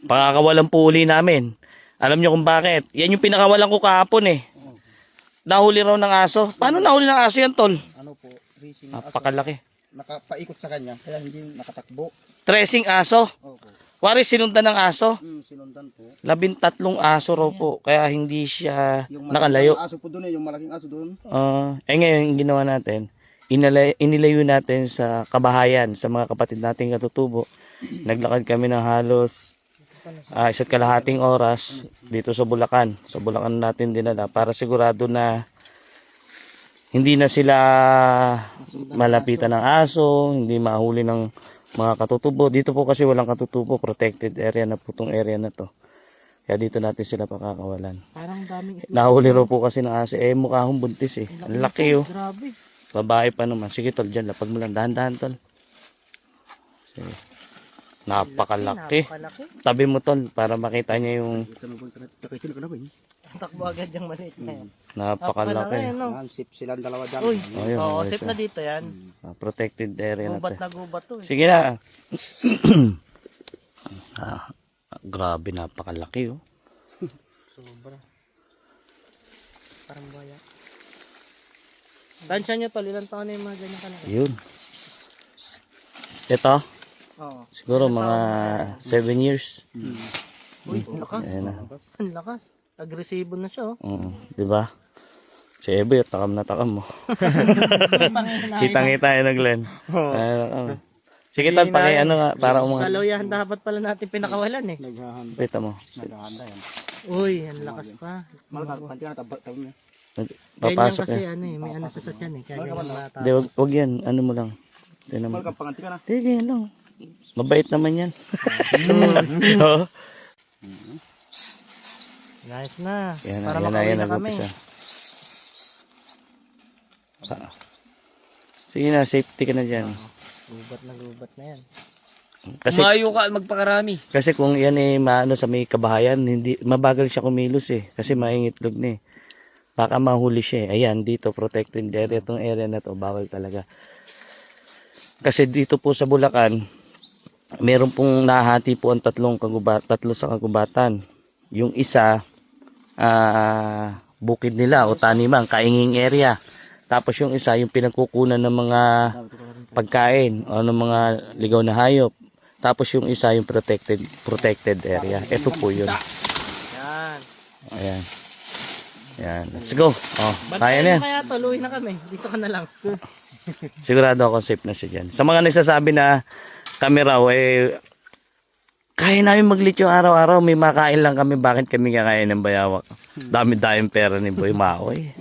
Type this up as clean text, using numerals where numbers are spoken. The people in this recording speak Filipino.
Pakakawalan po uli namin. Alam nyo kung bakit? Yan yung pinakawalan ko kahapon eh. Nahuli raw ng aso. Paano nahuli ng aso yan, tol? Ano po, racing Napakalaki. nakapaikot sa kanya, kaya hindi nakatakbo. Tracing aso. Opo. Wari sinundan ng aso. Sinundan po. 13 aso raw po. Kaya hindi siya Yung nakalayo. aso po doon yung malaking aso doon. Ngayon, yung ginawa natin, inilayo natin sa kabahayan, sa mga kapatid nating katutubo. Naglakad kami ng halos 1.5 oras dito sa Bulacan. Sa Bulacan natin dinala para sigurado na hindi na sila malapitan ng aso, hindi mahuli ng mga katutubo. Dito po kasi walang katutubo, protected area na po itong area na to. Kaya dito natin sila pakakawalan. Parang daming itlog. Nahuli ro po kasi ng aso. Mukha akong buntis eh. Ang laki oh. Grabe. Babae pa naman. Sige tol, dyan. Lapag mo lang. Dahan-dahan tol. Sige. Napakalaki. Tabi mo tol para makita niya yung Takbo agad yung maliit na yan. napakalaki. Sip silang dalawa dyan. Uy, Ayun, oo, ayos safe na dito yan. Protected area na Gubat to. na gubat to. Sige na. Grabe, napakalaki oh. Sobra. Parang baya. Tansya nyo tol, ilang taon na yung mga ganyan kalaki? Yun. Ito, Oo. siguro mga 7 years. Uy, ang lakas. Ayan na. Ang lakas. Agresibo na siya oh. Di ba? Si Ebo, takam na takam mo. Kitang-kita yun na Glenn. Sige tal, paki ano nga, para Sa loyahan dapat pala natin pinakawalan eh. Kita mo. Naghahanda yan. Uy, ang lakas pa. Malapag na tabi niya. Ganyan Papasok kasi yan. ano eh, may ano sa sasyan eh. Kaya ganyan mata. Hindi, wag yan. Ano mo lang. Tignan mo. Malapag panganti ka na. Hindi, ganyan lang. Mabait naman yan. Oo. Nice na. Yan Para na, makauwi yan na na, kami. nag-upisa. Sige na, safety ka na dyan. Gubat na yan. Kasi, Umayo ka magpakarami. kasi kung yan eh, maano sa may kabahayan, hindi, mabagal siya kumilos eh. Kasi maingitlog na eh. Baka mahuli siya eh. Ayan, dito, protected area. Itong area na to, bawal talaga. Kasi dito po sa Bulacan, meron pong nahati po ang tatlo sa kagubatan. Yung isa, bukid nila o taniman, kainging area. Tapos yung isa, yung pinagkukunan ng mga pagkain o ng mga ligaw na hayop. Tapos yung isa, yung protected area. Ito po yun. Yan. Ayan. Ayan. Let's go. Oh, kaya Bantayan na yan. mo kaya tuloy na kami. Dito ka na lang. Sigurado ako safe na siya dyan. Sa mga nagsasabi na kami raw, kaya namin maglityo araw-araw. May makain lang kami. Bakit kami kakain ng bayawak? Dami-daming pera ni Boy Maoy.